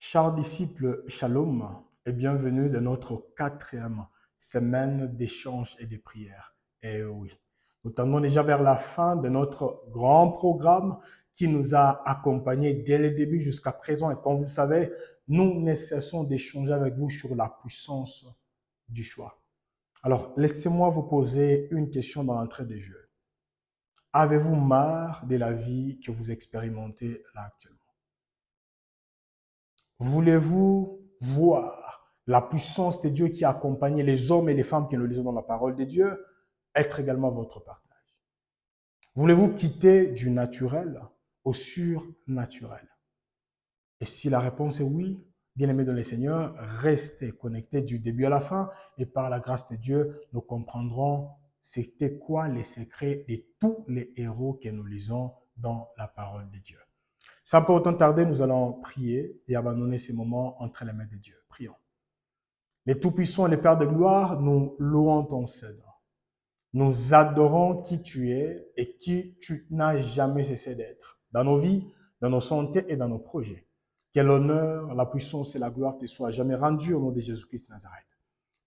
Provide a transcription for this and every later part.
Chers disciples, shalom et bienvenue dans notre quatrième semaine d'échange et de prière. Et oui, nous tendons déjà vers la fin de notre grand programme qui nous a accompagnés dès le début jusqu'à présent. Et comme vous le savez, nous ne cessons d'échanger avec vous sur la puissance du choix. Alors, laissez-moi vous poser une question dans l'entrée des jeux. Avez-vous marre de la vie que vous expérimentez là actuellement? Voulez-vous voir la puissance de Dieu qui a accompagné les hommes et les femmes qui nous lisons dans la parole de Dieu être également votre partage? Voulez-vous quitter du naturel au surnaturel? Et si la réponse est oui, bien-aimés dans le Seigneur, restez connectés du début à la fin et par la grâce de Dieu, nous comprendrons c'était quoi les secrets de tous les héros que nous lisons dans la parole de Dieu. Sans pas autant tarder, nous allons prier et abandonner ces moments entre les mains de Dieu. Prions. Les Tout-Puissants et les Pères de gloire, nous louons ton Seigneur. Nous adorons qui tu es et qui tu n'as jamais cessé d'être. Dans nos vies, dans nos santé et dans nos projets. Que l'honneur, la puissance et la gloire te soient jamais rendues au nom de Jésus-Christ de Nazareth.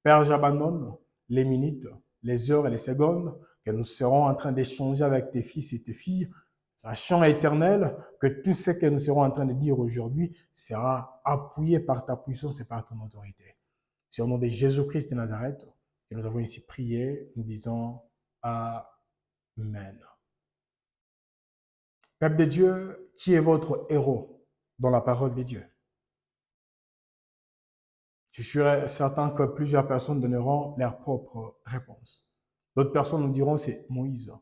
Père, j'abandonne les minutes, les heures et les secondes que nous serons en train d'échanger avec tes fils et tes filles, sachant éternel que tout ce que nous serons en train de dire aujourd'hui sera appuyé par ta puissance et par ton autorité. C'est au nom de Jésus-Christ de Nazareth que nous avons ici prié, nous disons Amen. Peuple de Dieu, qui est votre héros dans la parole de Dieu? Je suis certain que plusieurs personnes donneront leur propre réponse. D'autres personnes nous diront c'est Moïse.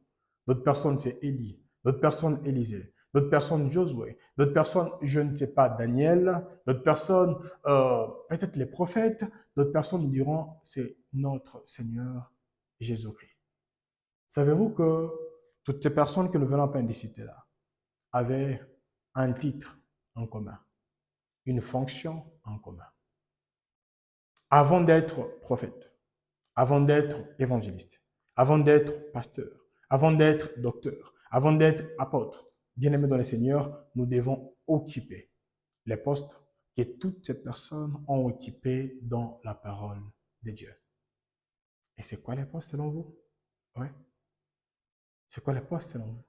D'autres personnes c'est Élie. D'autres personnes Élisée. D'autres personnes Josué. D'autres personnes, je ne sais pas, Daniel. D'autres personnes, peut-être les prophètes. D'autres personnes nous diront c'est notre Seigneur Jésus-Christ. Savez-vous que toutes ces personnes que nous venons à peine de citer là avaient un titre en commun, une fonction en commun? Avant d'être prophète, avant d'être évangéliste, avant d'être pasteur, avant d'être docteur, avant d'être apôtre, bien-aimés dans le Seigneur, nous devons occuper les postes que toutes ces personnes ont occupés dans la parole de Dieu. Et c'est quoi les postes selon vous? Ouais. C'est quoi les postes selon vous?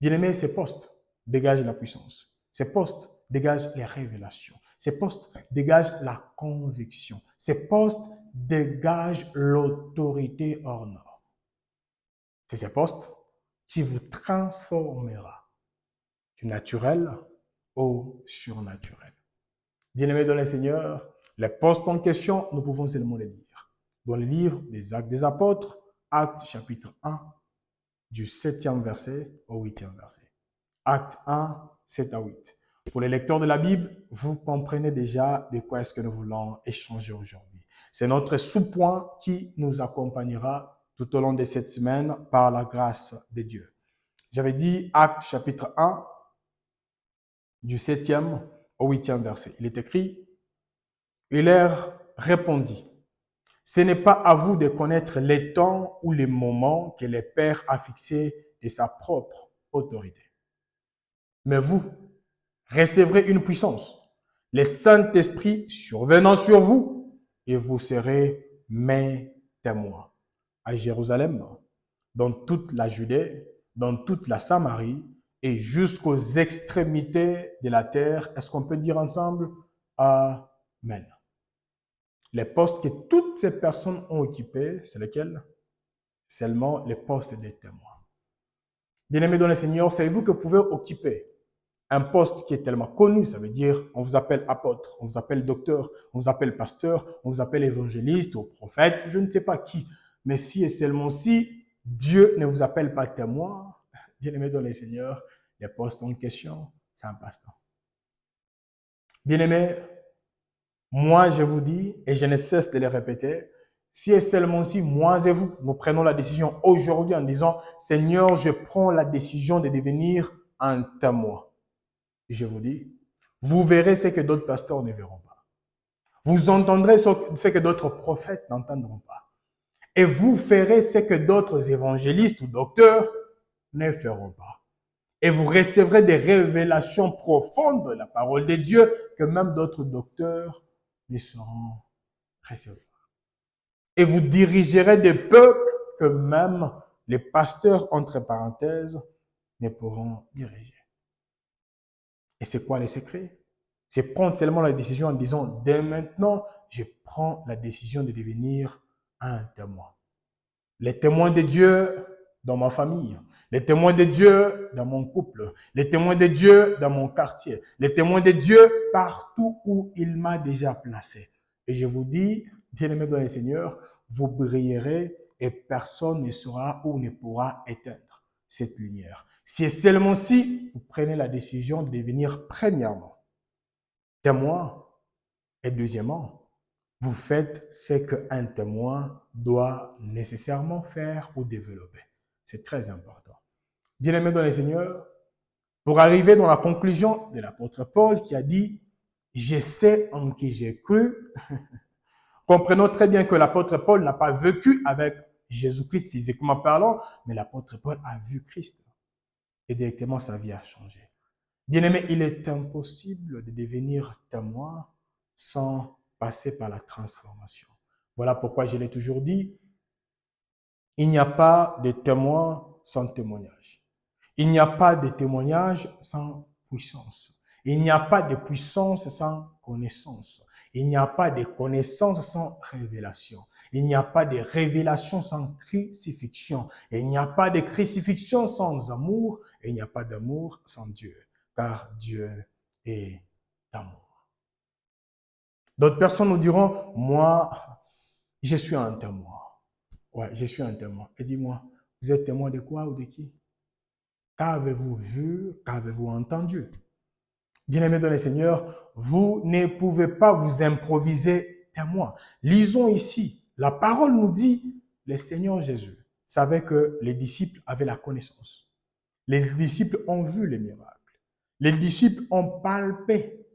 Bien-aimés, ces postes dégagent la puissance. Ces postes dégagent les révélations. Ces postes dégagent la conviction. Ces postes dégagent l'autorité hors norme. C'est ces postes qui vous transformera du naturel au surnaturel. Bien-aimés dans le Seigneur, les postes en question, nous pouvons seulement les lire. Dans le livre des Actes des Apôtres, Actes chapitre 1, du 7e verset au 8e verset. Acte 1, 7 à 8. Pour les lecteurs de la Bible, vous comprenez déjà de quoi est-ce que nous voulons échanger aujourd'hui. C'est notre sous-point qui nous accompagnera tout au long de cette semaine par la grâce de Dieu. J'avais dit Acte chapitre 1, du 7e au 8e verset. Il est écrit, il leur répondit, ce n'est pas à vous de connaître les temps ou les moments que le Père a fixés de sa propre autorité. Mais vous recevrez une puissance, le Saint-Esprit survenant sur vous, et vous serez mes témoins à Jérusalem, dans toute la Judée, dans toute la Samarie et jusqu'aux extrémités de la terre. Est-ce qu'on peut dire ensemble Amen? Les postes que toutes ces personnes ont occupés, c'est lesquels? Seulement les postes des témoins. Bien-aimés dans le Seigneur, savez-vous que vous pouvez occuper un poste qui est tellement connu, ça veut dire on vous appelle apôtre, on vous appelle docteur, on vous appelle pasteur, on vous appelle évangéliste ou prophète, je ne sais pas qui. Mais si et seulement si Dieu ne vous appelle pas témoin, bien-aimé dans le Seigneur, les postes en question, c'est un passe-temps. Bien-aimé, moi je vous dis, et je ne cesse de le répéter, si et seulement si moi et vous, nous prenons la décision aujourd'hui en disant, Seigneur, je prends la décision de devenir un témoin. Je vous dis, vous verrez ce que d'autres pasteurs ne verront pas. Vous entendrez ce que d'autres prophètes n'entendront pas. Et vous ferez ce que d'autres évangélistes ou docteurs ne feront pas. Et vous recevrez des révélations profondes de la parole de Dieu que même d'autres docteurs ne sauront recevoir. Et vous dirigerez des peuples que même les pasteurs, entre parenthèses, ne pourront diriger. Et c'est quoi les secrets? C'est prendre seulement la décision en disant, dès maintenant, je prends la décision de devenir un témoin. Les témoins de Dieu dans ma famille, les témoins de Dieu dans mon couple, les témoins de Dieu dans mon quartier, les témoins de Dieu partout où il m'a déjà placé. Et je vous dis, bien-aimés dans le Seigneur, vous brillerez et personne ne saura ou ne pourra éteindre cette lumière. C'est seulement si vous prenez la décision de devenir premièrement témoin et deuxièmement, vous faites ce qu'un témoin doit nécessairement faire ou développer. C'est très important. Bien-aimés dans le Seigneur, pour arriver dans la conclusion de l'apôtre Paul qui a dit « Je sais en qui j'ai cru », comprenons très bien que l'apôtre Paul n'a pas vécu avec Jésus-Christ physiquement parlant, mais l'apôtre Paul a vu Christ et directement sa vie a changé. Bien-aimé, il est impossible de devenir témoin sans passer par la transformation. Voilà pourquoi je l'ai toujours dit, il n'y a pas de témoin sans témoignage. Il n'y a pas de témoignage sans puissance. Il n'y a pas de puissance sans connaissance. Il n'y a pas de connaissance sans révélation. Il n'y a pas de révélation sans crucifixion. Il n'y a pas de crucifixion sans amour. Et il n'y a pas d'amour sans Dieu. Car Dieu est amour. D'autres personnes nous diront, moi, je suis un témoin. Ouais, je suis un témoin. Et dis-moi, vous êtes témoin de quoi ou de qui? Qu'avez-vous vu? Qu'avez-vous entendu? Bien-aimés dans le Seigneur, vous ne pouvez pas vous improviser témoin. Lisons ici, la parole nous dit, le Seigneur Jésus savait que les disciples avaient la connaissance. Les disciples ont vu les miracles. Les disciples ont palpé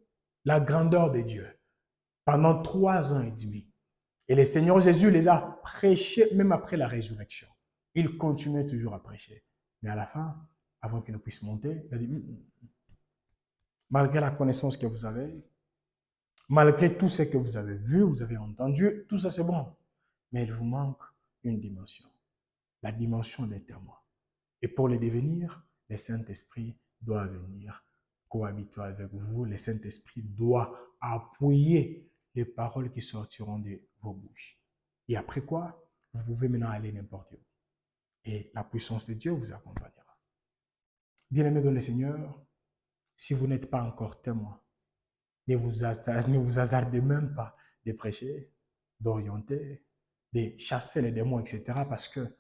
la grandeur de Dieu pendant 3 ans et demi. Et le Seigneur Jésus les a prêchés même après la résurrection. Il continuait toujours à prêcher. Mais à la fin, avant qu'il ne puisse monter, il a dit, malgré la connaissance que vous avez, malgré tout ce que vous avez vu, vous avez entendu, tout ça c'est bon. Mais il vous manque une dimension, la dimension des témoins. Et pour le devenir, le Saint-Esprit doit venir cohabiter avec vous. Le Saint-Esprit doit appuyer les paroles qui sortiront de vos bouches. Et après quoi, vous pouvez maintenant aller n'importe où. Et la puissance de Dieu vous accompagnera. Bien-aimés dans le Seigneur, si vous n'êtes pas encore témoin, ne vous hasardez même pas de prêcher, d'orienter, de chasser les démons, etc. parce que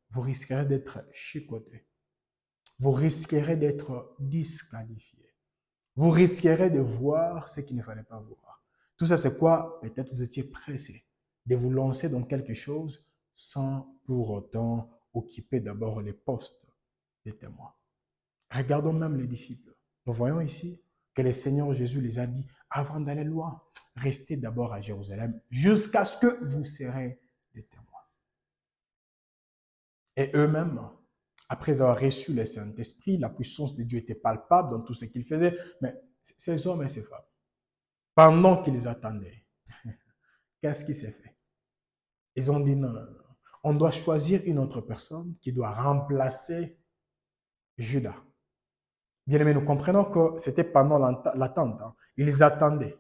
vous risquerez d'être chicoté. Vous risquerez d'être disqualifié. Vous risquerez de voir ce qu'il ne fallait pas voir. Tout ça, c'est quoi? Peut-être vous étiez pressé de vous lancer dans quelque chose sans pour autant occuper d'abord les postes des témoins. Regardons même les disciples. Nous voyons ici que le Seigneur Jésus les a dit, avant d'aller loin, restez d'abord à Jérusalem jusqu'à ce que vous serez des témoins. Et eux-mêmes, après avoir reçu le Saint-Esprit, la puissance de Dieu était palpable dans tout ce qu'ils faisaient. Mais ces hommes et ces femmes, pendant qu'ils attendaient, qu'est-ce qui s'est fait? Ils ont dit non, non, non. On doit choisir une autre personne qui doit remplacer Judas. Bien aimé, nous comprenons que c'était pendant l'attente. Ils attendaient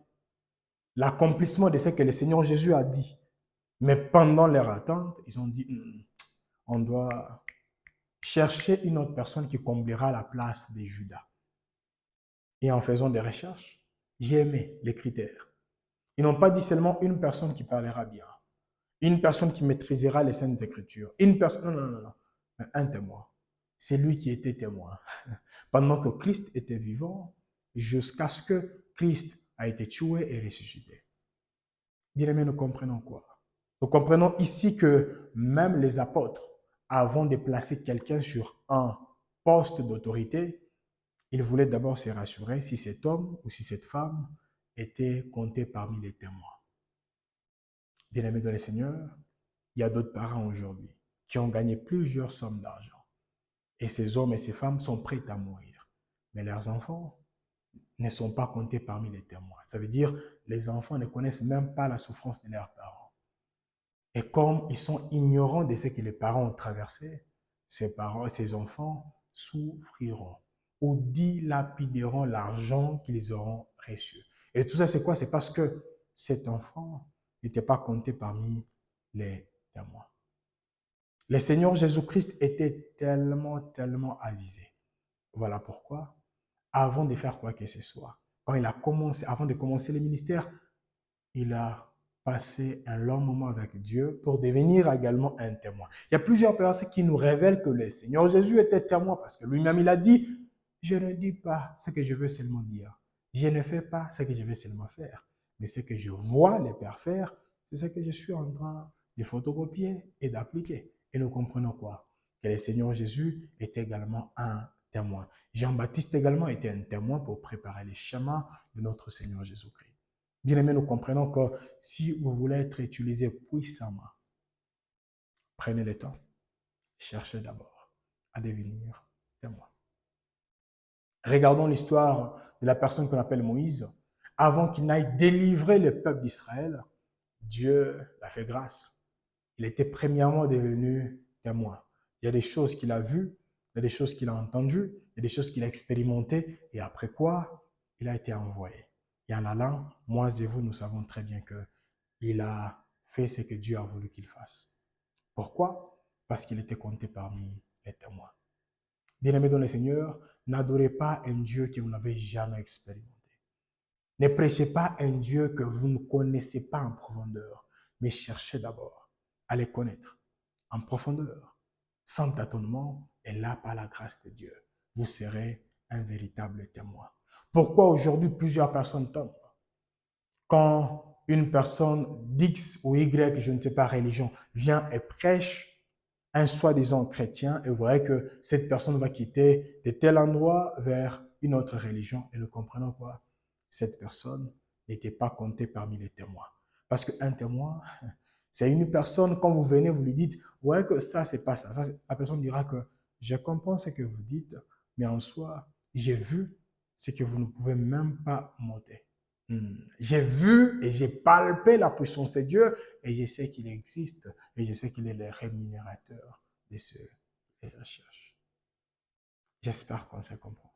l'accomplissement de ce que le Seigneur Jésus a dit. Mais pendant leur attente, ils ont dit, on doit chercher une autre personne qui comblera la place de Judas. Et en faisant des recherches, j'ai aimé les critères. Ils n'ont pas dit seulement une personne qui parlera bien, une personne qui maîtrisera les Saintes Écritures, une personne, non, non, non, non, mais un témoin. C'est lui qui était témoin. Pendant que Christ était vivant, jusqu'à ce que Christ a été tué et ressuscité. Bien aimé, nous comprenons quoi? Nous comprenons ici que même les apôtres, avant de placer quelqu'un sur un poste d'autorité, ils voulaient d'abord se rassurer si cet homme ou si cette femme était compté parmi les témoins. Bien aimé dans le Seigneur, il y a d'autres parents aujourd'hui qui ont gagné plusieurs sommes d'argent. Et ces hommes et ces femmes sont prêts à mourir. Mais leurs enfants ne sont pas comptés parmi les témoins. Ça veut dire les enfants ne connaissent même pas la souffrance de leurs parents. Et comme ils sont ignorants de ce que les parents ont traversé, ces parents, ces enfants souffriront ou dilapideront l'argent qu'ils auront reçu. Et tout ça, c'est quoi? C'est parce que cet enfant n'était pas compté parmi les témoins. Le Seigneur Jésus-Christ était tellement avisé. Voilà pourquoi, avant de faire quoi que ce soit, quand il a commencé, avant de commencer le ministère, il a passé un long moment avec Dieu pour devenir également un témoin. Il y a plusieurs personnes qui nous révèlent que le Seigneur Jésus était témoin parce que lui-même, il a dit, je ne dis pas ce que je veux seulement dire. Je ne fais pas ce que je veux seulement faire. Mais ce que je vois les pères faire, c'est ce que je suis en train de photocopier et d'appliquer. Et nous comprenons quoi? Que le Seigneur Jésus est également un témoin. Jean-Baptiste également était un témoin pour préparer les chemins de notre Seigneur Jésus-Christ. Bien aimé, nous comprenons que si vous voulez être utilisé puissamment, prenez le temps, cherchez d'abord à devenir témoin. Regardons l'histoire de la personne qu'on appelle Moïse. Avant qu'il n'aille délivrer le peuple d'Israël, Dieu l'a fait grâce. Il était premièrement devenu témoin. Il y a des choses qu'il a vues, il y a des choses qu'il a entendues, il y a des choses qu'il a expérimentées, et après quoi, il a été envoyé. Et en allant, moi et vous, nous savons très bien qu'il a fait ce que Dieu a voulu qu'il fasse. Pourquoi? Parce qu'il était compté parmi les témoins. Bien-aimés dans le Seigneur, n'adorez pas un Dieu que vous n'avez jamais expérimenté. Ne prêchez pas un Dieu que vous ne connaissez pas en profondeur, mais cherchez d'abord à les connaître en profondeur, sans tâtonnement, et là, par la grâce de Dieu, vous serez un véritable témoin. Pourquoi aujourd'hui plusieurs personnes tombent? Quand une personne d'X ou Y, je ne sais pas, religion, vient et prêche un soi-disant chrétien, et vous voyez que cette personne va quitter de tel endroit vers une autre religion, et nous comprenons quoi? Cette personne n'était pas comptée parmi les témoins. Parce qu'un témoin, c'est une personne, quand vous venez, vous lui dites, ouais, que ça, c'est pas ça. La personne dira que je comprends ce que vous dites, mais en soi, j'ai vu ce que vous ne pouvez même pas monter. J'ai vu et j'ai palpé la puissance de Dieu et je sais qu'il existe et je sais qu'il est le rémunérateur de ceux qui recherchent. J'espère qu'on se comprend.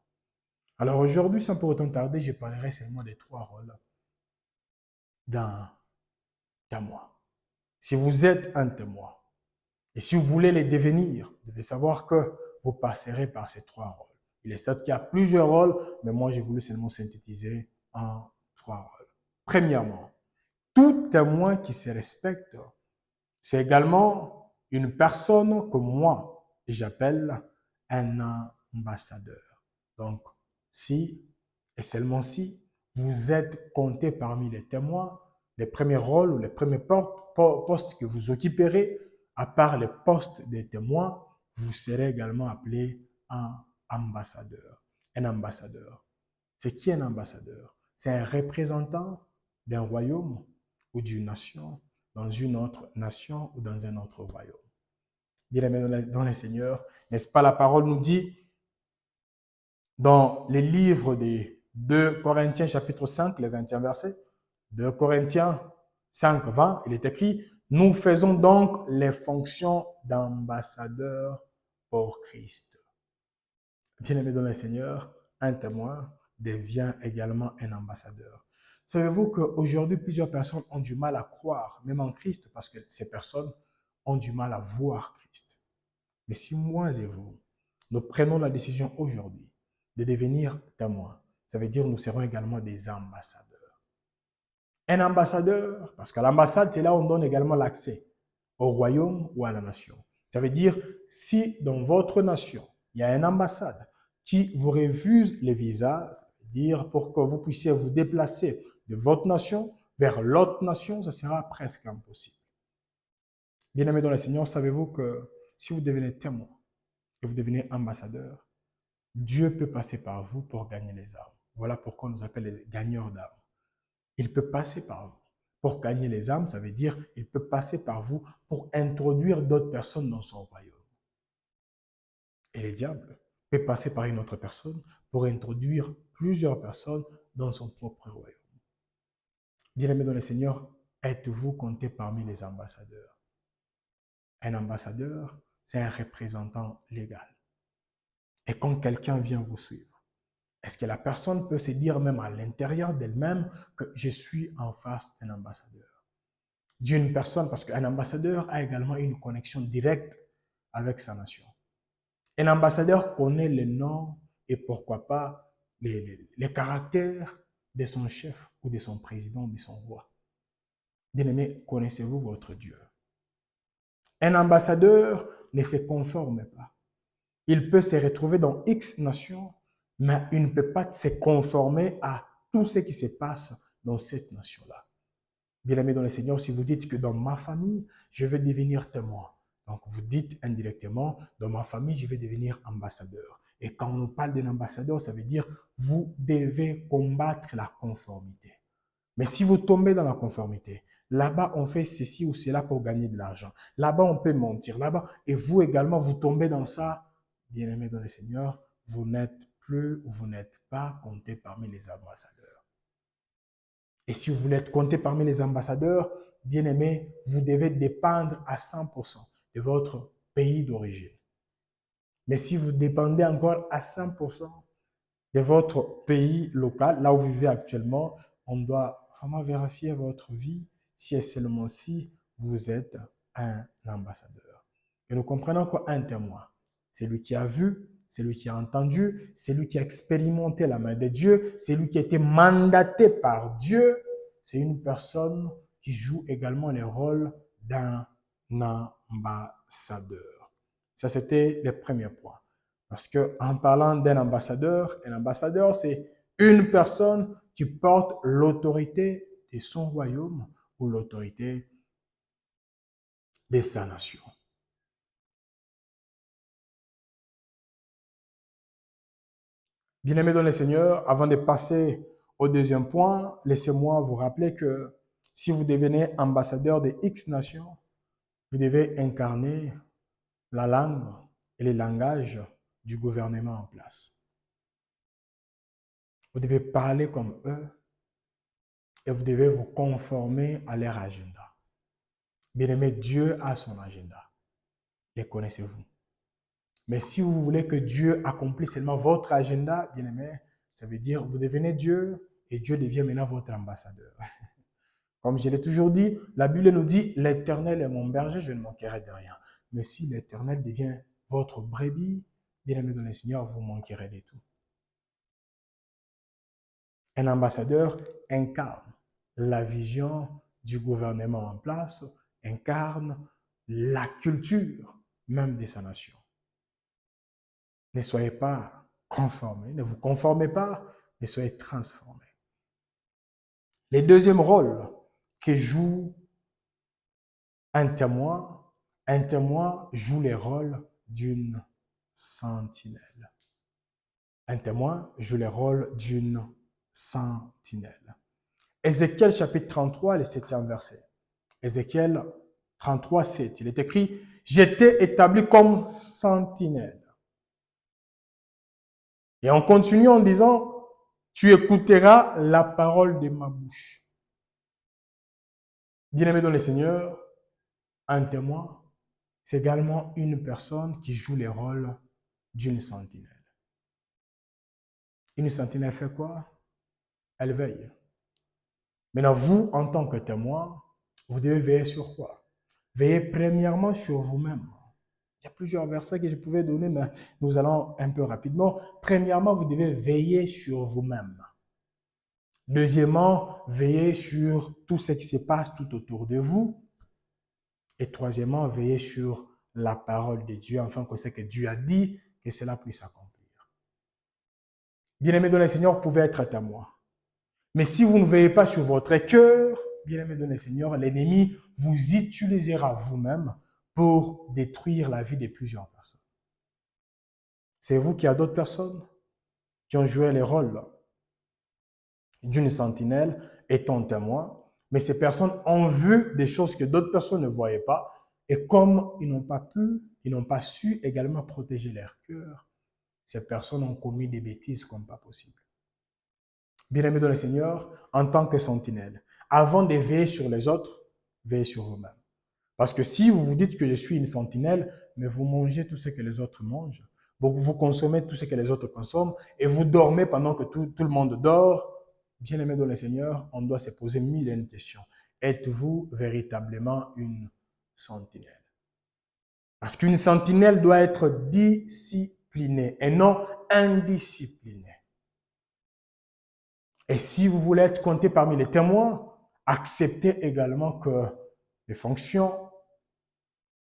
Alors aujourd'hui, sans pour autant tarder, je parlerai seulement des 3 rôles d'un témoin. Si vous êtes un témoin et si vous voulez les devenir, vous devez savoir que vous passerez par ces 3 rôles. Il est certes qu'il y a plusieurs rôles, mais moi j'ai voulu seulement synthétiser en 3 rôles. Premièrement, tout témoin qui se respecte, c'est également une personne que moi, j'appelle un ambassadeur. Donc, si et seulement si vous êtes compté parmi les témoins, les premiers rôles ou les premiers postes que vous occuperez, à part les postes des témoins, vous serez également appelé un ambassadeur. Un ambassadeur. C'est qui un ambassadeur? C'est un représentant d'un royaume ou d'une nation dans une autre nation ou dans un autre royaume. Bien-aimés dans les Seigneurs, n'est-ce pas, la parole nous dit dans les livres des 2 Corinthiens chapitre 5, le 20e verset, 2 Corinthiens 5, 20, il est écrit, nous faisons donc les fonctions d'ambassadeurs pour Christ. Bien-aimés dans le Seigneur, un témoin devient également un ambassadeur. Savez-vous qu'aujourd'hui, plusieurs personnes ont du mal à croire, même en Christ, parce que ces personnes ont du mal à voir Christ. Mais si moi et vous, nous prenons la décision aujourd'hui de devenir témoins, ça veut dire que nous serons également des ambassadeurs. Un ambassadeur, parce qu'à l'ambassade, c'est là où on donne également l'accès au royaume ou à la nation. Ça veut dire, si dans votre nation, il y a une ambassade qui vous refuse les visas, ça veut dire pour que vous puissiez vous déplacer de votre nation vers l'autre nation, ça sera presque impossible. Bien-aimés dans le Seigneur, savez-vous que si vous devenez témoin et vous devenez ambassadeur, Dieu peut passer par vous pour gagner les âmes. Voilà pourquoi on nous appelle les gagneurs d'âmes. Il peut passer par vous. Pour gagner les âmes, ça veut dire il peut passer par vous pour introduire d'autres personnes dans son royaume. Et le diable peut passer par une autre personne pour introduire plusieurs personnes dans son propre royaume. Bien-aimés dans le Seigneur, êtes-vous compté parmi les ambassadeurs? Un ambassadeur, c'est un représentant légal. Et quand quelqu'un vient vous suivre, est-ce que la personne peut se dire même à l'intérieur d'elle-même que je suis en face d'un ambassadeur? D'une personne, parce qu'un ambassadeur a également une connexion directe avec sa nation. Un ambassadeur connaît le nom et pourquoi pas les caractères de son chef ou de son président, de son roi. Bien-aimé, connaissez-vous votre Dieu? Un ambassadeur ne se conforme pas. Il peut se retrouver dans X nations, mais il ne peut pas se conformer à tout ce qui se passe dans cette nation-là. Bien-aimé dans le Seigneur, si vous dites que dans ma famille, je vais devenir témoin, donc vous dites indirectement, dans ma famille, je vais devenir ambassadeur. Et quand on nous parle d'un ambassadeur, ça veut dire vous devez combattre la conformité. Mais si vous tombez dans la conformité, là-bas on fait ceci ou cela pour gagner de l'argent. Là-bas on peut mentir, là-bas, et vous également vous tombez dans ça, bien-aimé dans le Seigneur, vous n'êtes plus ou vous n'êtes pas compté parmi les ambassadeurs. Et si vous voulez être compté parmi les ambassadeurs, bien aimé, vous devez dépendre à 100% de votre pays d'origine. Mais si vous dépendez encore à 100% de votre pays local, là où vous vivez actuellement, on doit vraiment vérifier votre vie si et seulement si vous êtes un ambassadeur. Et nous comprenons qu'un témoin, c'est lui qui a vu, c'est lui qui a entendu, c'est lui qui a expérimenté la main de Dieu, c'est lui qui a été mandaté par Dieu. C'est une personne qui joue également le rôle d'un ambassadeur. Ça, c'était le premier point. Parce qu'en parlant d'un ambassadeur, un ambassadeur, c'est une personne qui porte l'autorité de son royaume ou l'autorité de sa nation. Bien-aimés dans le Seigneur, avant de passer au deuxième point, laissez-moi vous rappeler que si vous devenez ambassadeur de X nations, vous devez incarner la langue et les langages du gouvernement en place. Vous devez parler comme eux et vous devez vous conformer à leur agenda. Bien-aimé, Dieu a son agenda. Les connaissez-vous? Mais si vous voulez que Dieu accomplisse seulement votre agenda, bien-aimé, ça veut dire que vous devenez Dieu et Dieu devient maintenant votre ambassadeur. Comme je l'ai toujours dit, la Bible nous dit, l'Éternel est mon berger, je ne manquerai de rien. Mais si l'Éternel devient votre brebis, bien-aimé dans le Seigneur, vous manquerez de tout. Un ambassadeur incarne la vision du gouvernement en place, incarne la culture même de sa nation. Ne soyez pas conformés, ne vous conformez pas, mais soyez transformés. Le deuxième rôle que joue un témoin joue le rôle d'une sentinelle. Un témoin joue le rôle d'une sentinelle. Ézéchiel chapitre 33, le 7e verset. Ézéchiel 33, 7. Il est écrit, « J'étais établi comme sentinelle. » Et on continue en disant, « Tu écouteras la parole de ma bouche. » Bien-aimé dans le Seigneur, un témoin, c'est également une personne qui joue le rôle d'une sentinelle. Une sentinelle fait quoi? Elle veille. Maintenant, vous, en tant que témoin, vous devez veiller sur quoi? Veillez premièrement sur vous-même. Il y a plusieurs versets que je pouvais donner, mais nous allons un peu rapidement. Premièrement, vous devez veiller sur vous-même. Deuxièmement, veillez sur tout ce qui se passe tout autour de vous. Et troisièmement, veillez sur la parole de Dieu, afin que ce que Dieu a dit, que cela puisse s'accomplir. Bien-aimés dans le Seigneur, vous pouvez être témoin. Mais si vous ne veillez pas sur votre cœur, bien-aimés dans le Seigneur, l'ennemi vous utilisera vous-même pour détruire la vie de plusieurs personnes. C'est vous qui a d'autres personnes qui ont joué le rôle d'une sentinelle étant témoin, mais ces personnes ont vu des choses que d'autres personnes ne voyaient pas, et comme ils n'ont pas pu ils n'ont pas su également protéger leur cœur. Ces personnes ont commis des bêtises comme pas possible. Bien-aimés dans le Seigneur, en tant que sentinelle, avant de veiller sur les autres, veillez sur vous-même. Parce que si vous vous dites que je suis une sentinelle, mais vous mangez tout ce que les autres mangent, vous consommez tout ce que les autres consomment, et vous dormez pendant que tout le monde dort, bien-aimés dans le Seigneur, on doit se poser mille et une questions. Êtes-vous véritablement une sentinelle? Parce qu'une sentinelle doit être disciplinée et non indisciplinée. Et si vous voulez être compté parmi les témoins, acceptez également que les fonctions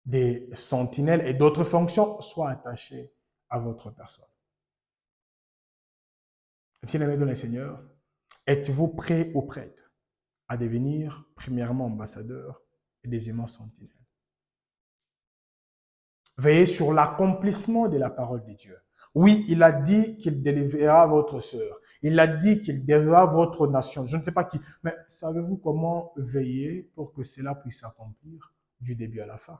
des sentinelles et d'autres fonctions soient attachées à votre personne. Bien-aimés dans le Seigneur, êtes-vous prêt ou prête à devenir premièrement ambassadeur et deuxièmement sentinelle? Veillez sur l'accomplissement de la parole de Dieu. Oui, il a dit qu'il délivrera votre sœur. Il a dit qu'il délivrera votre nation. Je ne sais pas qui, mais savez-vous comment veiller pour que cela puisse s'accomplir du début à la fin?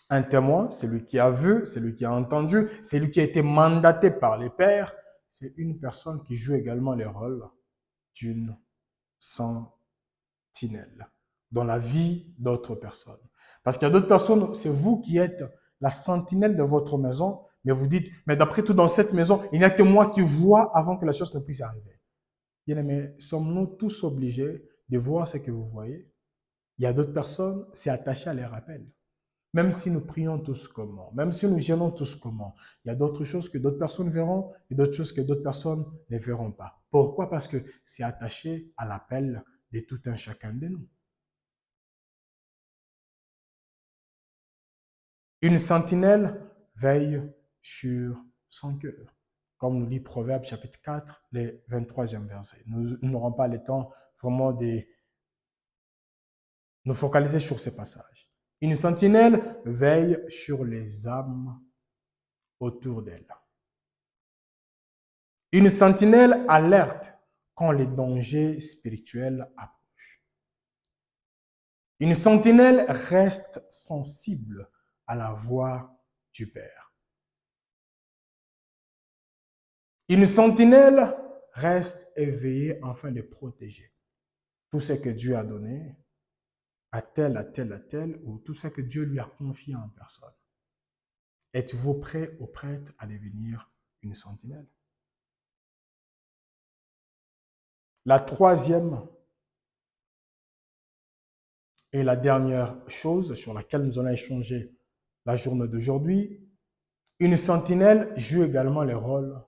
Un témoin, c'est lui qui a vu, c'est lui qui a entendu, c'est lui qui a été mandaté par les pères. C'est une personne qui joue également le rôle d'une sentinelle dans la vie d'autres personnes. Parce qu'il y a d'autres personnes, c'est vous qui êtes la sentinelle de votre maison, mais vous dites, mais d'après tout, dans cette maison, il n'y a que moi qui vois avant que la chose ne puisse arriver. Bien aimé, sommes-nous tous obligés de voir ce que vous voyez? Il y a d'autres personnes, c'est attaché à les rappels. Même si nous prions tous comment, même si nous gênons tous comment, il y a d'autres choses que d'autres personnes verront et d'autres choses que d'autres personnes ne verront pas. Pourquoi? Parce que c'est attaché à l'appel de tout un chacun de nous. Une sentinelle veille sur son cœur, comme nous dit Proverbe chapitre 4, le 23e verset. Nous n'aurons pas le temps vraiment de nous focaliser sur ces passages. Une sentinelle veille sur les âmes autour d'elle. Une sentinelle alerte quand les dangers spirituels approchent. Une sentinelle reste sensible à la voix du Père. Une sentinelle reste éveillée afin de protéger tout ce que Dieu a donné à tel, à tel, à tel, ou tout ce que Dieu lui a confié en personne. Êtes-vous prêt ou prête à devenir une sentinelle? La troisième et la dernière chose sur laquelle nous allons échanger la journée d'aujourd'hui, une sentinelle joue également le rôle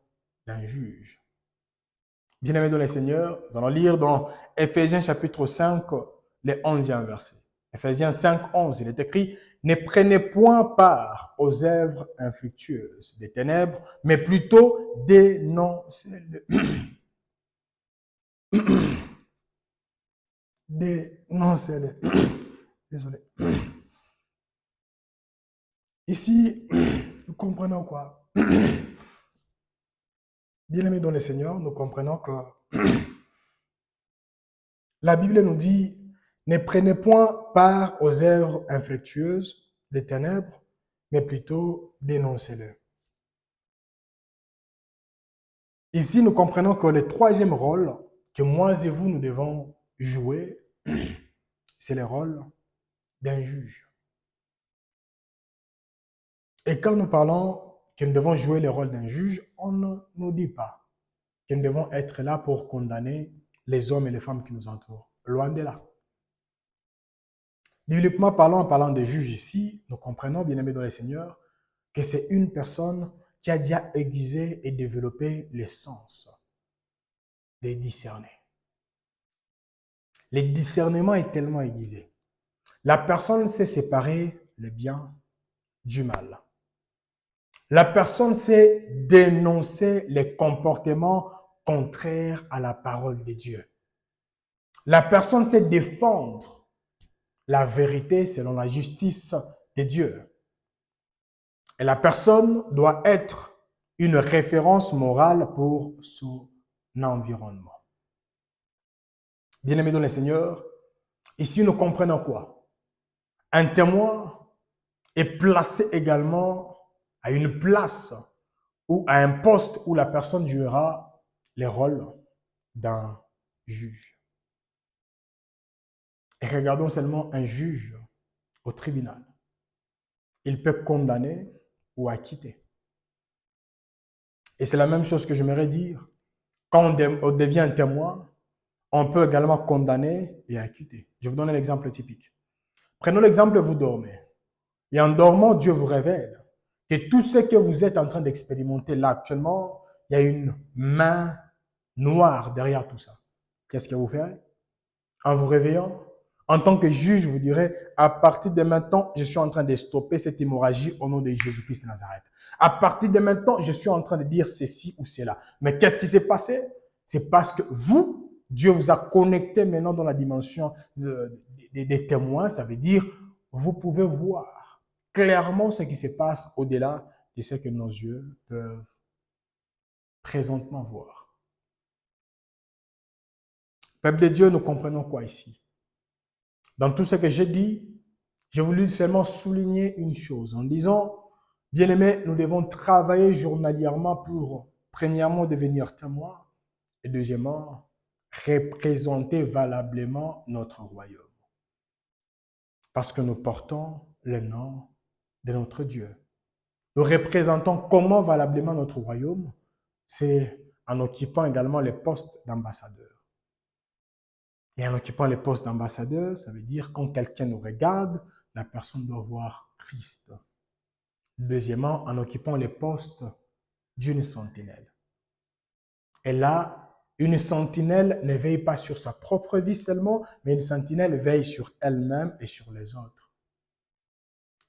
d'un juge. Bien-aimés dans le Seigneur, nous allons lire dans Éphésiens chapitre 5, le 11e verset. Éphésiens 5, 11, il est écrit « Ne prenez point part aux œuvres infructueuses des ténèbres, mais plutôt dénoncez-les. » Dénoncez-les. Désolé. Ici, nous comprenons quoi? Bien-aimés dans le Seigneur, nous comprenons que la Bible nous dit « Ne prenez point part aux œuvres infructueuses des ténèbres, mais plutôt dénoncez-les. » Ici, nous comprenons que le troisième rôle que moi et vous, nous devons jouer, c'est le rôle d'un juge. Et quand nous parlons que nous devons jouer le rôle d'un juge, on ne nous dit pas que nous devons être là pour condamner les hommes et les femmes qui nous entourent. Loin de là. Bibliquement parlant, en parlant des juges ici, nous comprenons, bien-aimés dans le Seigneur, que c'est une personne qui a déjà aiguisé et développé les sens de discerner. Le discernement est tellement aiguisé. La personne sait séparer le bien du mal. La personne sait dénoncer les comportements contraires à la parole de Dieu. La personne sait défendre la vérité selon la justice de Dieu. Et la personne doit être une référence morale pour son environnement. Bien-aimés dans le Seigneur, ici nous comprenons quoi? Un témoin est placé également à une place ou à un poste où la personne jouera les rôles d'un juge. Et regardons seulement un juge au tribunal. Il peut condamner ou acquitter. Et c'est la même chose que j'aimerais dire. Quand on devient un témoin, on peut également condamner et acquitter. Je vous donne un exemple typique. Prenons l'exemple, vous dormez. Et en dormant, Dieu vous révèle que tout ce que vous êtes en train d'expérimenter là actuellement, il y a une main noire derrière tout ça. Qu'est-ce que vous ferez? En vous réveillant, en tant que juge, vous direz, à partir de maintenant, je suis en train de stopper cette hémorragie au nom de Jésus-Christ de Nazareth. À partir de maintenant, je suis en train de dire ceci ou cela. Mais qu'est-ce qui s'est passé? C'est parce que vous, Dieu vous a connecté maintenant dans la dimension des témoins. Ça veut dire, vous pouvez voir clairement ce qui se passe au-delà de ce que nos yeux peuvent présentement voir. Peuple de Dieu, nous comprenons quoi ici? Dans tout ce que j'ai dit, j'ai voulu seulement souligner une chose en disant, bien-aimés, nous devons travailler journalièrement pour, premièrement, devenir témoins et deuxièmement, représenter valablement notre royaume. Parce que nous portons le nom de notre Dieu. Nous représentons comment valablement notre royaume? C'est en occupant également les postes d'ambassadeur. Et en occupant les postes d'ambassadeur, ça veut dire quand quelqu'un nous regarde, la personne doit voir Christ. Deuxièmement, en occupant les postes d'une sentinelle. Et là, une sentinelle ne veille pas sur sa propre vie seulement, mais une sentinelle veille sur elle-même et sur les autres.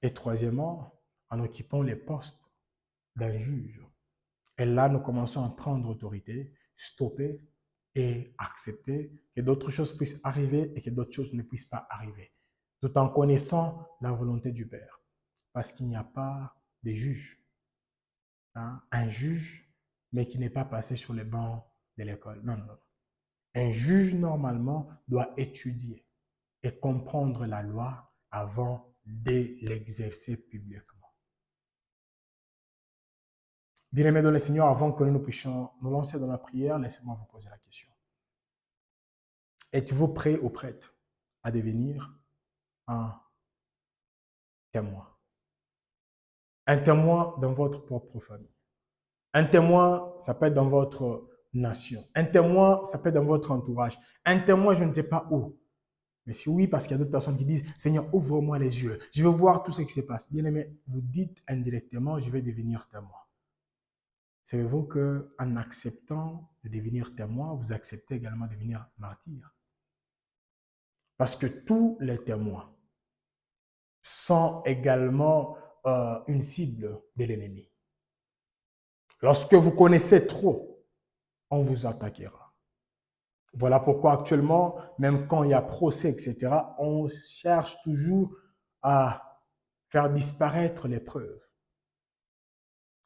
Et troisièmement, en occupant les postes d'un juge. Et là, nous commençons à prendre autorité, stopper et accepter que d'autres choses puissent arriver et que d'autres choses ne puissent pas arriver, tout en connaissant la volonté du Père. Parce qu'il n'y a pas de juge. Un juge, mais qui n'est pas passé sur les bancs de l'école. Non, non, non. Un juge, normalement, doit étudier et comprendre la loi avant de l'exercer publiquement. Bien-aimés dans le Seigneur, avant que nous puissions nous lancer dans la prière, laissez-moi vous poser la question. Êtes-vous prêt ou prête à devenir un témoin? Un témoin dans votre propre famille. Un témoin, ça peut être dans votre nation. Un témoin, ça peut être dans votre entourage. Un témoin, je ne sais pas où. Mais si oui, parce qu'il y a d'autres personnes qui disent, Seigneur, ouvre-moi les yeux. Je veux voir tout ce qui se passe. Bien aimé, vous dites indirectement, je vais devenir témoin. Savez-vous qu'en acceptant de devenir témoin, vous acceptez également de devenir martyr? Parce que tous les témoins sont également une cible de l'ennemi. Lorsque vous connaissez trop, on vous attaquera. Voilà pourquoi actuellement, même quand il y a procès, etc., on cherche toujours à faire disparaître les preuves.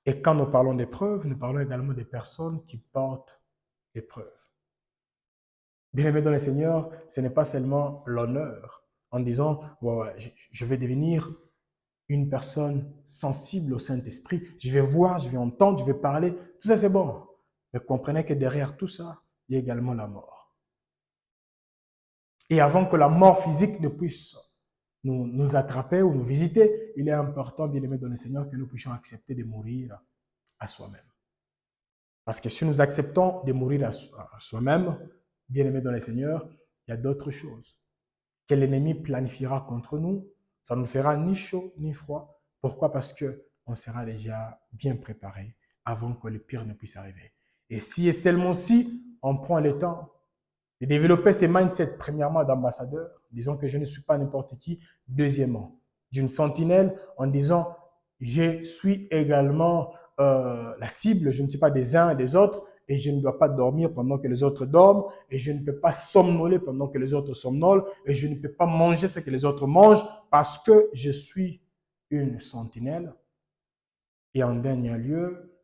Et quand nous parlons des preuves, nous parlons également des personnes qui portent les preuves. Bien-aimé dans le Seigneur, ce n'est pas seulement l'honneur en disant ouais, je vais devenir une personne sensible au Saint-Esprit, je vais voir, je vais entendre, je vais parler, tout ça c'est bon. Mais comprenez que derrière tout ça, il y a également la mort. Et avant que la mort physique ne puisse nous attraper ou nous visiter, il est important, bien-aimé dans le Seigneur, que nous puissions accepter de mourir à soi-même. Parce que si nous acceptons de mourir à soi-même, bien-aimé dans le Seigneur, il y a d'autres choses que l'ennemi planifiera contre nous. Ça ne nous fera ni chaud ni froid. Pourquoi? Parce qu'on sera déjà bien préparé avant que le pire ne puisse arriver. Et si et seulement si on prend le temps de développer ces mindsets, premièrement d'ambassadeur, disons que je ne suis pas n'importe qui. Deuxièmement, d'une sentinelle, en disant je suis également la cible, je ne suis pas des uns et des autres, et je ne dois pas dormir pendant que les autres dorment, et je ne peux pas somnoler pendant que les autres somnolent, et je ne peux pas manger ce que les autres mangent, parce que je suis une sentinelle. Et en dernier lieu,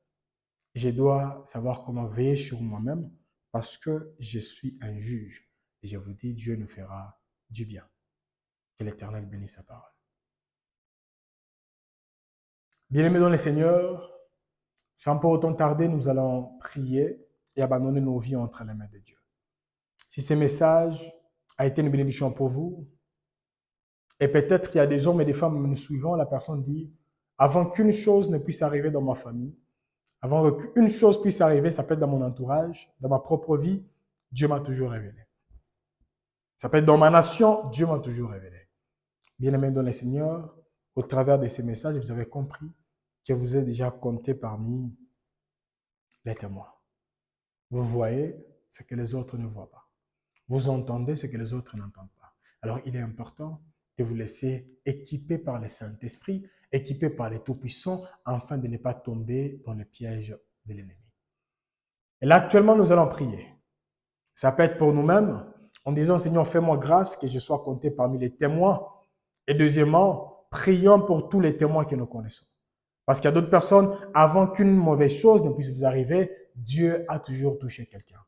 je dois savoir comment veiller sur moi-même, parce que je suis un juge. Et je vous dis, Dieu nous fera du bien. Que l'Éternel bénisse sa parole. Bien-aimés dans le Seigneur, sans pour autant tarder, nous allons prier et abandonner nos vies entre les mains de Dieu. Si ce message a été une bénédiction pour vous, et peut-être qu'il y a des hommes et des femmes nous suivant, la personne dit, avant qu'une chose ne puisse arriver dans ma famille, avant qu'une chose puisse arriver, ça peut être dans mon entourage, dans ma propre vie, Dieu m'a toujours révélé. Ça peut être dans ma nation, Dieu m'a toujours révélé. Bien-aimés dans le Seigneur, au travers de ces messages, vous avez compris que vous êtes déjà compté parmi les témoins. Vous voyez ce que les autres ne voient pas. Vous entendez ce que les autres n'entendent pas. Alors, il est important de vous laisser équiper par le Saint-Esprit, équiper par les Tout-Puissants, afin de ne pas tomber dans le piège de l'ennemi. Et là, actuellement, nous allons prier. Ça peut être pour nous-mêmes, en disant, Seigneur, fais-moi grâce que je sois compté parmi les témoins. Et deuxièmement, prions pour tous les témoins que nous connaissons. Parce qu'il y a d'autres personnes, avant qu'une mauvaise chose ne puisse vous arriver, Dieu a toujours touché quelqu'un.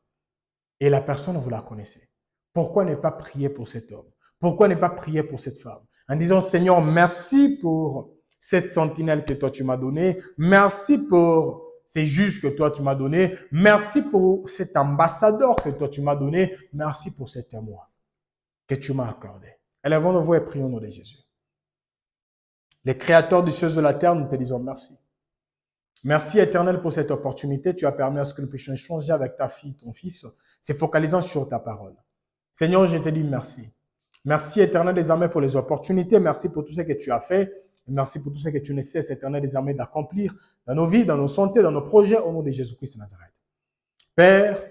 Et la personne, vous la connaissez. Pourquoi ne pas prier pour cet homme? Pourquoi ne pas prier pour cette femme? En disant, Seigneur, merci pour cette sentinelle que toi tu m'as donnée. Merci pour ces juges que toi tu m'as donnés. Merci pour cet ambassadeur que toi tu m'as donné. Merci pour cet témoin que tu m'as accordé. Élevons nos voix et prions au nom de Jésus. Les créateurs des cieux et de la terre, nous te disons merci. Merci éternel pour cette opportunité. Tu as permis à ce que nous puissions échanger avec ta fille, ton fils, se focalisant sur ta parole. Seigneur, je te dis merci. Merci éternel désormais pour les opportunités. Merci pour tout ce que tu as fait. Et merci pour tout ce que tu ne cesses éternel désormais d'accomplir dans nos vies, dans nos santé, dans nos projets au nom de Jésus-Christ de Nazareth. Père,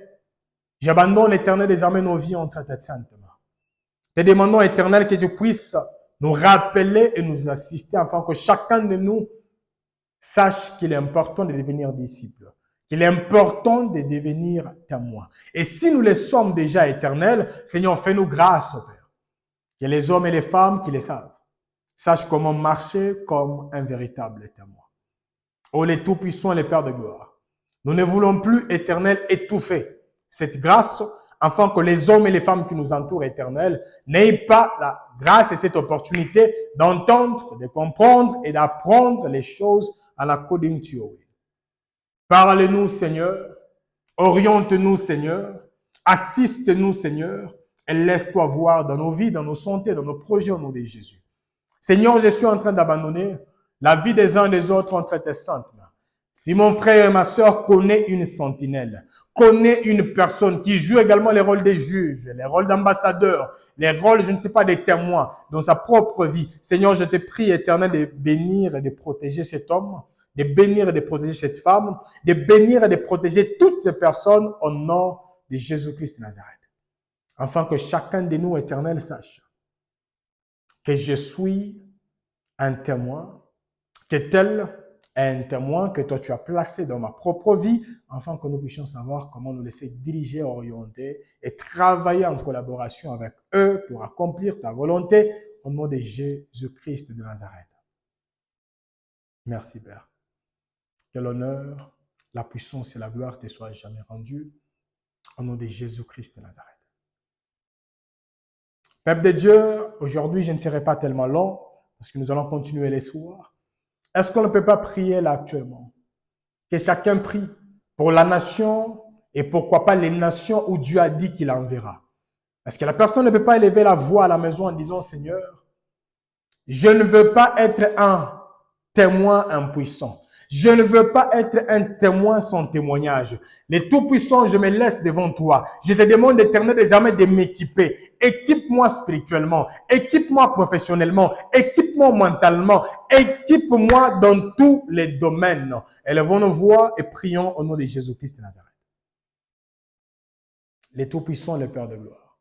j'abandonne éternel désormais nos vies entre tes saintes mains. Te demandons éternel que tu puisses nous rappeler et nous assister afin que chacun de nous sache qu'il est important de devenir disciple, qu'il est important de devenir témoin. Et si nous les sommes déjà éternels, Seigneur, fais-nous grâce, Père. Que les hommes et les femmes qui les savent sachent comment marcher comme un véritable témoin. Ô les tout-puissants et les Pères de gloire, nous ne voulons plus, éternel, étouffer cette grâce afin que les hommes et les femmes qui nous entourent, éternels, n'aient pas la grâce et cette opportunité d'entendre, de comprendre et d'apprendre les choses à la according to your will. Parle-nous, Seigneur. Oriente-nous, Seigneur. Assiste-nous, Seigneur. Et laisse-toi voir dans nos vies, dans nos santé, dans nos projets au nom de Jésus. Seigneur, je suis en train d'abandonner la vie des uns et des autres entre tes saintes mains. Si mon frère et ma sœur connaissent une sentinelle, connaît une personne qui joue également les rôles des juges, les rôles d'ambassadeurs, les rôles, je ne sais pas, des témoins dans sa propre vie. Seigneur, je te prie, éternel, de bénir et de protéger cet homme, de bénir et de protéger cette femme, de bénir et de protéger toutes ces personnes au nom de Jésus-Christ de Nazareth. Afin que chacun de nous, éternel, sache que je suis un témoin, que tel est un témoin que toi tu as placé dans ma propre vie, afin que nous puissions savoir comment nous laisser diriger, orienter et travailler en collaboration avec eux pour accomplir ta volonté au nom de Jésus-Christ de Nazareth. Merci Père. Que l'honneur, la puissance et la gloire te soient jamais rendues au nom de Jésus-Christ de Nazareth. Peuple de Dieu, aujourd'hui je ne serai pas tellement long parce que nous allons continuer les soirs. Est-ce qu'on ne peut pas prier là actuellement? Que chacun prie pour la nation et pourquoi pas les nations où Dieu a dit qu'il enverra. Parce que la personne ne peut pas élever la voix à la maison en disant, Seigneur, je ne veux pas être un témoin impuissant. Je ne veux pas être un témoin sans témoignage. Les tout-puissants, je me laisse devant toi. Je te demande, éternel des armées, de m'équiper. Équipe-moi spirituellement, équipe-moi professionnellement, équipe-moi mentalement, équipe-moi dans tous les domaines. Élevons nos voix et prions au nom de Jésus-Christ de Nazareth. Les tout-puissants, les Pères de gloire.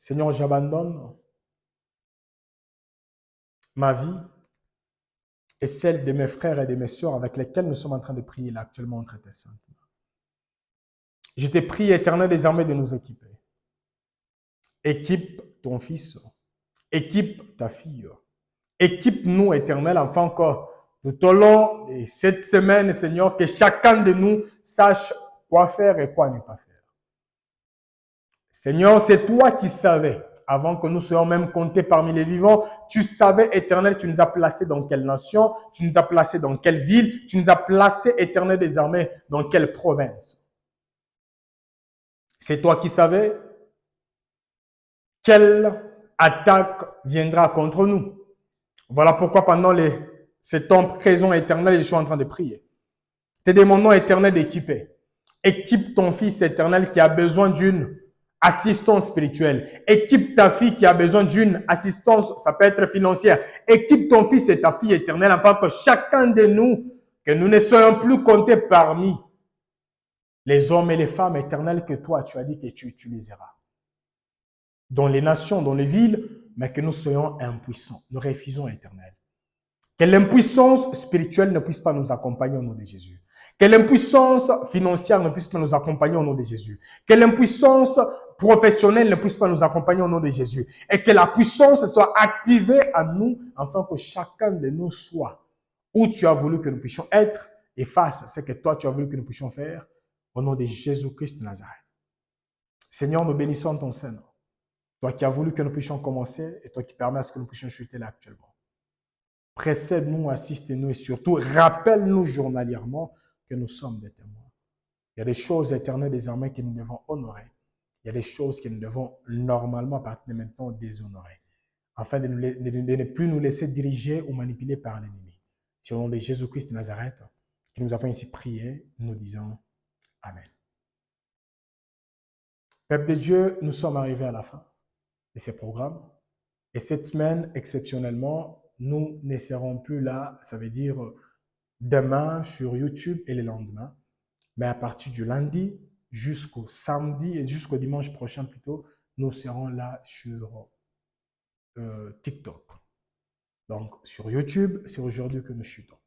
Seigneur, j'abandonne ma vie et celle de mes frères et de mes sœurs avec lesquels nous sommes en train de prier là actuellement entre tes saintes mains. Je te prie, éternel des armées, de nous équiper. Équipe ton fils, équipe ta fille, équipe-nous, éternel, afin que tout au long de cette semaine, Seigneur, que chacun de nous sache quoi faire et quoi ne pas faire. Seigneur, c'est toi qui savais, avant que nous soyons même comptés parmi les vivants. Tu savais, Éternel, tu nous as placés dans quelle nation, tu nous as placés dans quelle ville, tu nous as placés, Éternel des armées, dans quelle province. C'est toi qui savais quelle attaque viendra contre nous. Voilà pourquoi pendant ces temps présents éternels, je suis en train de prier. Te demandons, Éternel, d'équiper. Équipe ton fils éternel qui a besoin d'une assistance spirituelle. Équipe ta fille qui a besoin d'une assistance, ça peut être financière. Équipe ton fils et ta fille éternelle afin que chacun de nous, que nous ne soyons plus comptés parmi les hommes et les femmes éternels que toi, tu as dit que tu utiliseras. Dans les nations, dans les villes, mais que nous soyons impuissants. Nous refusons, Éternel. Que l'impuissance spirituelle ne puisse pas nous accompagner au nom de Jésus. Que l'impuissance financière ne puisse pas nous accompagner au nom de Jésus. Que l'impuissance professionnelle ne puisse pas nous accompagner au nom de Jésus. Et que la puissance soit activée en nous afin que chacun de nous soit où tu as voulu que nous puissions être et fasse ce que toi tu as voulu que nous puissions faire au nom de Jésus-Christ de Nazareth. Seigneur, nous bénissons ton Saint-Nom. Toi qui as voulu que nous puissions commencer et toi qui permets à ce que nous puissions chuter là actuellement. Précède-nous, assiste-nous et surtout rappelle-nous journalièrement que nous sommes des témoins. Il y a des choses éternelles désormais que nous devons honorer. Il y a des choses que nous devons normalement à partir de maintenant déshonorer. Afin de ne plus nous laisser diriger ou manipuler par l'ennemi. C'est au nom de Jésus-Christ de Nazareth que nous avons ici prié, nous disons Amen. Peuple de Dieu, nous sommes arrivés à la fin de ces programmes. Et cette semaine, exceptionnellement, nous ne serons plus là, ça veut dire demain sur YouTube et le lendemain. Mais à partir du lundi jusqu'au samedi et jusqu'au dimanche prochain plutôt, nous serons là sur TikTok. Donc sur YouTube, c'est aujourd'hui que nous chutons.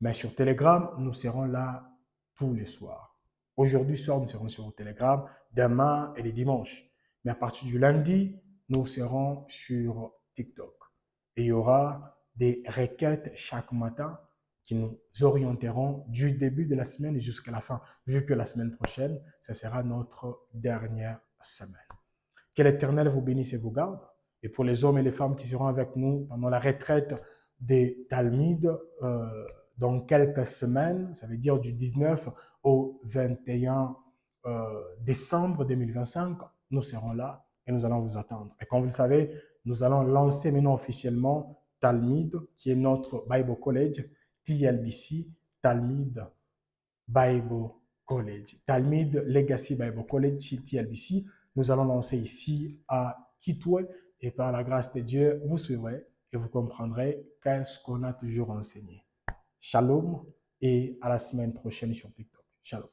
Mais sur Telegram, nous serons là tous les soirs. Aujourd'hui soir, nous serons sur Telegram, demain et les dimanches. Mais à partir du lundi, nous serons sur TikTok. Et il y aura des requêtes chaque matin qui nous orienteront du début de la semaine jusqu'à la fin, vu que la semaine prochaine, ce sera notre dernière semaine. Que l'Éternel vous bénisse et vous garde. Et pour les hommes et les femmes qui seront avec nous pendant la retraite des Talmides, dans quelques semaines, ça veut dire du 19 au 21 décembre 2025, nous serons là et nous allons vous attendre. Et comme vous le savez, nous allons lancer maintenant officiellement Talmide, qui est notre Bible College, TLBC, Talmide Bible College. Talmide Legacy Bible College, TLBC. Nous allons lancer ici à Kitwe et par la grâce de Dieu, vous suivrez et vous comprendrez qu'est-ce qu'on a toujours enseigné. Shalom et à la semaine prochaine sur TikTok. Shalom.